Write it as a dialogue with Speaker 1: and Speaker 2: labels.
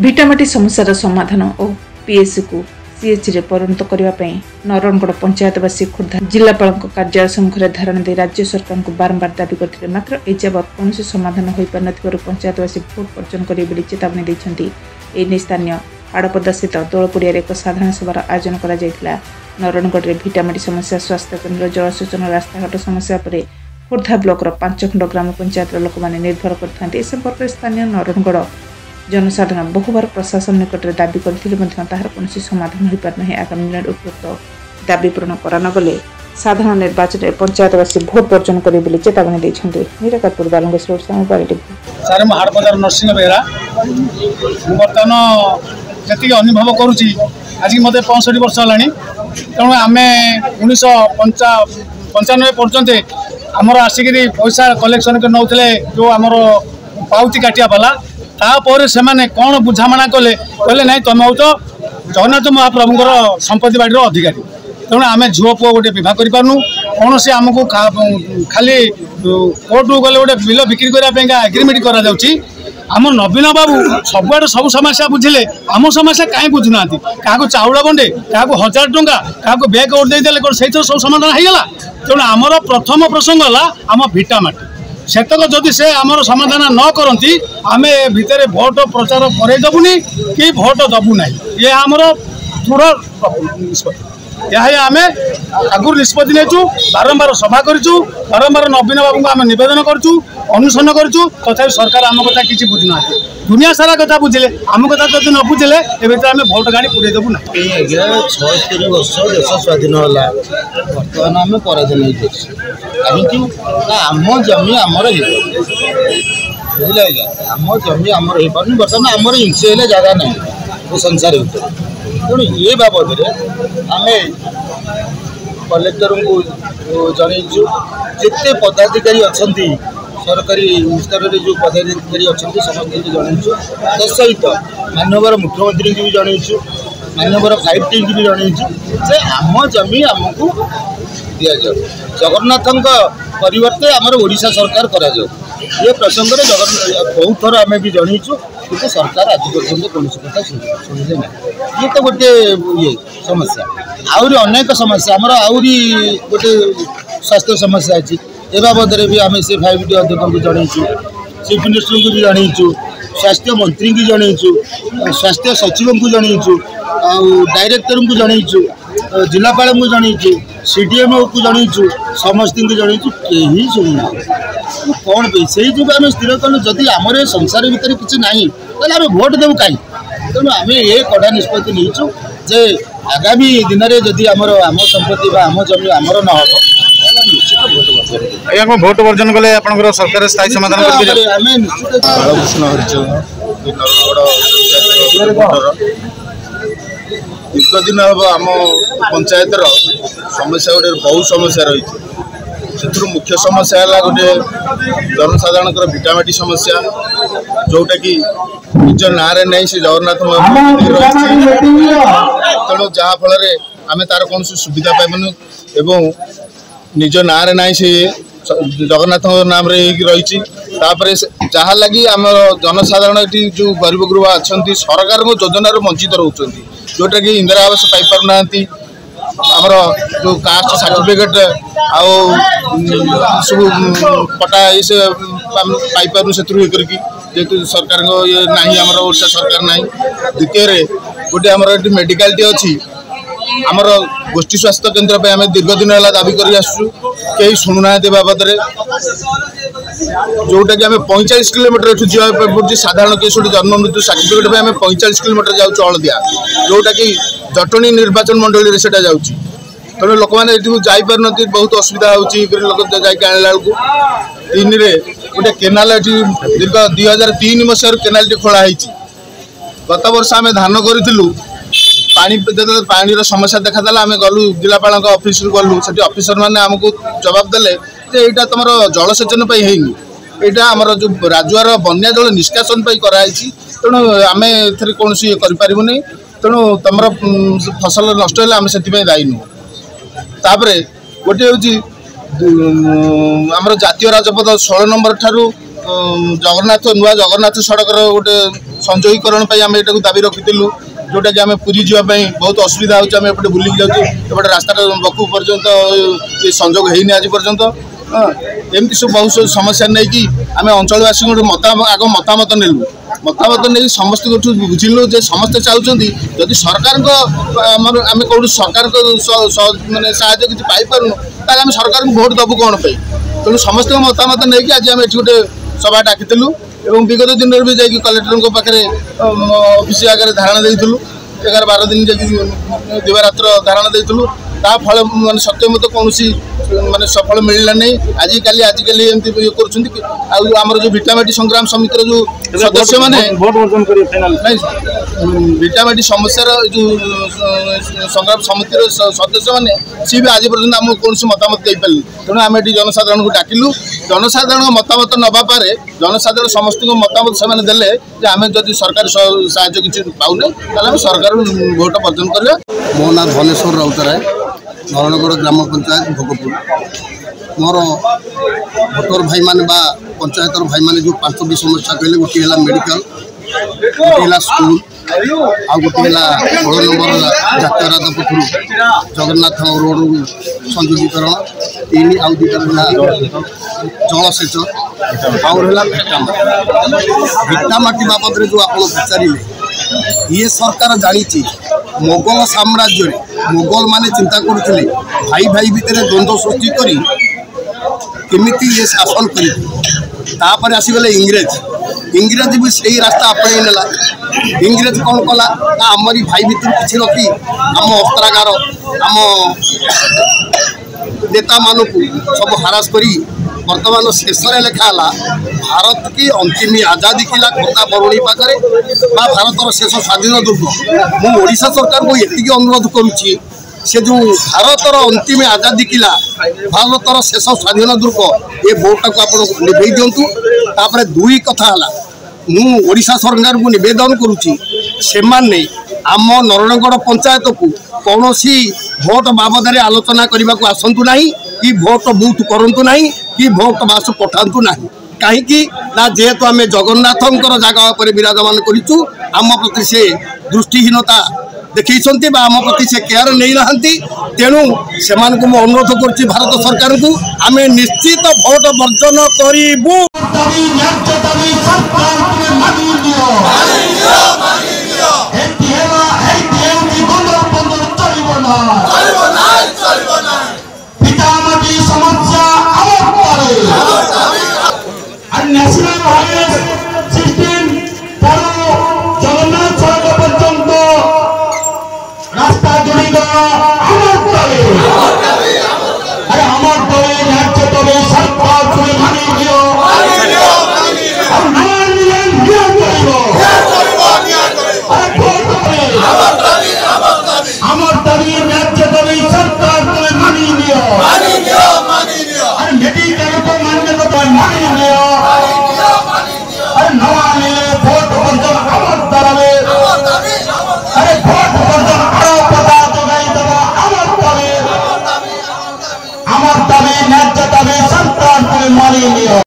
Speaker 1: ଭିଟାମାଟି ସମସ୍ୟାର ସମାଧାନ ଓ ପିଏସି को सीएच रे परिणत करने नरणगड़ पंचायतवासी खोर्धा जिलापाल कार्यालय सम्मुखें धारणा दे राज्य सरकार को बारंबार दाबी करते मात्र एजावत कौन समाधान हो पार पंचायतवासी भोट वर्जन करेंगे चेतावनी देते। एने स्थानीय आड़पदा स्थित दौलपुरिया एक साधारण सभार आयोजन कर नरणगढ़ में भिटामाटी समस्या स्वास्थ्य केन्द्र जलसेचन रास्ताघाट समस्या पर खोर्धा ब्लॉक 5 खंड ग्राम पंचायत लोक मैंने निर्भर करते संपर्क में स्थानीय नरणगढ़ जनसाधारण बहुबार प्रशासन निकट में दाबी करते तार कौन समाधान हो पार ना। आगामी दिन उपयुक्त दाबी पूरण करानगले साधारण निर्वाचन में पंचायतवासी भोट वर्जन करेंगे चेतावनी देते। निराकारपुर बालंगेश्वर
Speaker 2: सारे हाट बजार नरसिंह बेहरा बर्तमान जी अनुभव करुँच आज मत 65 वर्ष है तेणु आम 1995 पर्यंत आमर आसिक पैसा कलेक्शन कर नौले जो आमर पाउती काटिया पाला तापर से कौन बुझामणा कले कहले ना तुम हूँ जगन्नाथ महाप्रभुंर संपत्ति बाड़ी अधिकारी तेणु आम झील पुओ गोटे बह कर कौन से आमको खाली कोर्ट गले गोटे बिल बिक्री करने एग्रीमेंट करा आम नवीन बाबू सबुआड़े सब समस्या बुझिले आम समस्या कहीं बुझुना क्या चाउल बंडे क्या 1000 टंका क्या बैग ओट देदेले से सब समाधान होगा। तेणु आमर प्रथम प्रसंग है आम भिटामाटी सेतक जदि से आमर समाधान न करती आम भितर भोट प्रचार करदेबुनि कि भोट दबु ना ये आमर दृढ़ निष्पत्ति यह आम आगुरी निष्पत्ति नहीं बारंबार सभा करूँ बारंबार नवीन बाबू को आम नवेदन करूँ अनुसरण करूँ तथा सरकार आम कथा किसी बुझुना दुनिया सारा कथा बुझे आम कथा जब न बुझे ए आम भोट गाड़ी पुरे देबू ना।
Speaker 3: 76 वर्ष देश स्वाधीन है बर्तमान आम पराधीन कहीं आम जमी आमर बुझे आम जमी आमर हो पार बर्तमान आमर इंचे जगह ना संसार तेणु ये बाबद आम कलेक्टर को जनईचु जिते पदाधिकारी अच्छा सरकारी स्तर में जो पदाधिकारी अच्छा समस्त जनईचु तत्सहित मानवर मुख्यमंत्री की भी जनईचु मानवर 5 टी की भी जनईचु जे आम जमी आमको दि जाऊ जगन्नाथ परिवर्ते आमर ओडिशा सरकार करा ये प्रसंग में बहुत थर आम भी जनईचु कि सरकार आज पर्यटन कौन कथा शुणिले ना ये तो गोटे ये समस्या आहरी अनेक समस्या आमर आहरी गोटे स्वास्थ्य समस्या अच्छी ए बाबद भी आम से 5 टी अध्यक्ष को जनईचु चीफ मिनिस्टर को भी जनईचु स्वास्थ्य मंत्री की जनईचु स्वास्थ्य सचिव को जनईचु डायरेक्टर को जनईचु जिलापाल को जनईचु सीडीएमओ को जनईचु समस्त को जनईचु कहीं शुणुना कौन पे से जो आम स्थिर कलु जदि आमर संसार भितर किसी ना आम भोट देव कहीं तेणु आम ये कड़ा निष्पत्ति नहीं जे आगामी दिन में जदि आमर आम संपत्ति आम जमी आमर न हो
Speaker 2: निश्चित भोट वर्जन कले सरकार स्थायी समाधान
Speaker 3: दीर्घ दिन हम आम पंचायत समस्या गोटे बहुत समस्या रही से मुख्य समस्या है गोटे जनसाधारण भिटामाटी समस्या जोटा कि निज ना नहीं से जगन्नाथ तेणु जहाँफल आम तार कौन सुविधा पाइबन एवं निज ना ना से जगन्नाथ नाम रही जहाँ लगी आम जनसाधारण ये जो गरीब गुरुबा अच्छा सरकार योजन वंचित रोचे जोटा कि इंदिरा आवास पाई ना आमर जो कास्ट सर्टिफिकेट आउ सब पटा ये पाइपर से जेहतु सरकार ये ना आमर ओडिशा सरकार ना द्वितीय गोटे आमर ये मेडिकल टी अच्छी आमर गोष्ठी स्वास्थ्य केन्द्र पे आम दीर्घ दिन है दाबी कर कहीं शुणुना बाबद जोटा कि आम 45 किलोमीटर एठू जावाई पड़े साधारण केस गोटे जन्म मृत्यु सर्टिफिकेट पे आम 45 किलोमीटर जाऊँ हलदिया जोटा कि जटणी निर्वाचन मंडल से जाऊँगी तेणु लोक मैंने ये जापार बहुत असुविधा लोक जाके आनला बेलू 3 गोटे केनाल दीर्घ 2003 मसीह केनाल टी खोलाई गत वर्ष आम धान करूँ पानी समस्या देखादेला आम गलु जिलापाल ऑफिस गलु से ऑफिसर मैंने आमको जवाब देले यहाँ तुम जलसेचन है यहाँ आमर जो राजुआर बन्या जल निष्कासन कराई तेणु आम ए कौन ये करें तेणु तुम फसल नष्ट है आम से दायी नुह गोटे हूँ आमर जातीय राजपथ 16 नंबर ठारू जगन्नाथ नुआ जगन्नाथ सड़क गोटे संजोगीकरण आम यहाँ दाबी रखीलु जोटा कि आम पुरी जावाई बहुत असुविधा होमें एपटे बुलिक जाऊँ रास्ता बकू पर्यंत संजोग होनी आज पर्यंत एमती सब बहुत समस्या नहीं कि आम अंचलवासी आग मतामत नेलु मतामत नहीं समस्त बुझिलु जे समस्ते चाहते जदि सरकार आम कौन सरकार मानने साहय किसी पाइपार आम सरकार भोट दबु कौन पे तेणु समस्त मतामत नहीं कि आज आम ये गोटे सभा डाकिलु एवं विगत दिन में भी जाकि कलेक्टर पाखे ऑफिस आगे धारणा देलु 11-12 दिन जाकि दिवारात्र धारणा देलु फल मान सत्य मत कौन माने सफल मिलला नहीं आजिकल एमती कर जो भिटामाटी संग्राम समितिर जो सदस्य मैंने भिटामाटी समस्या जो संग्राम समितिर सदस्य मैंने सी भी आज पर्यटन आम कौन मतामत दे पारे तेणु आम ये जनसाधारण को डाकिलु जनसाधारण मतामत नवापारे जनसाधारण समस्त मतामत से देले आम जदि सरकार साहय किसी पाउने ताले सरकार भोट बर्जन करा।
Speaker 4: मो ना धनेश्वर राउतराय नरणगढ़ ग्राम पंचायत भोगपुर मोर भोटर भाई माने बा पंचायतर भाई माने जो 5टी समस्या कहले गोटे है मेडिकल गोटे है स्कूल आ गोटे है 16 नंबर जातीय राजपथरू जगन्नाथ रोड संयोगीकरण 3 आउ 2 जलसेच आउर भिटामाटी बाबद जो आप पचारे ये सरकार जानी मोगल साम्राज्य मोगल माने चिंता करते भाई भाई भितर द्वंद्व सृष्टि करी केमिति ये शासन कर आसीगले इंग्रेज भी सही रास्ता अपनाई नेला इंग्रेज कौन कला आमरी भाई भितर किसी रखी आम अस्त्रागार आम नेता मानू सब हारास करी बर्तमान शेष लेखाला भारत की अंतिम आजादी किला खोता बरुणी पाखे भारतर शेष स्वाधीन दुर्ग मुझा सरकार को ये अनुरोध करुच्ची से जो भारतर अंतिम आजादी किला भारतर शेष स्वाधीन दुर्ग ये भोटा को आप निभे दिंतु तापर 2 कथा मुझा सरकार को नवेदन करुच्ची से आम नरणगढ़ पंचायत को कौन भोट बाबद आलोचना करने को आसतु ना कि भोट बूथ करूँ ना कि भोट बास पठातु ना कहीं ना जेहेतु आम जगन्नाथंकर जगह पर विराजमान करूँ आम प्रति से दृष्टिहीनता देखते आम प्रति से केयर नहीं ना तेणु से अनुरोध कर भारत सरकार को आम निश्चित भोट बर्जन करूँ।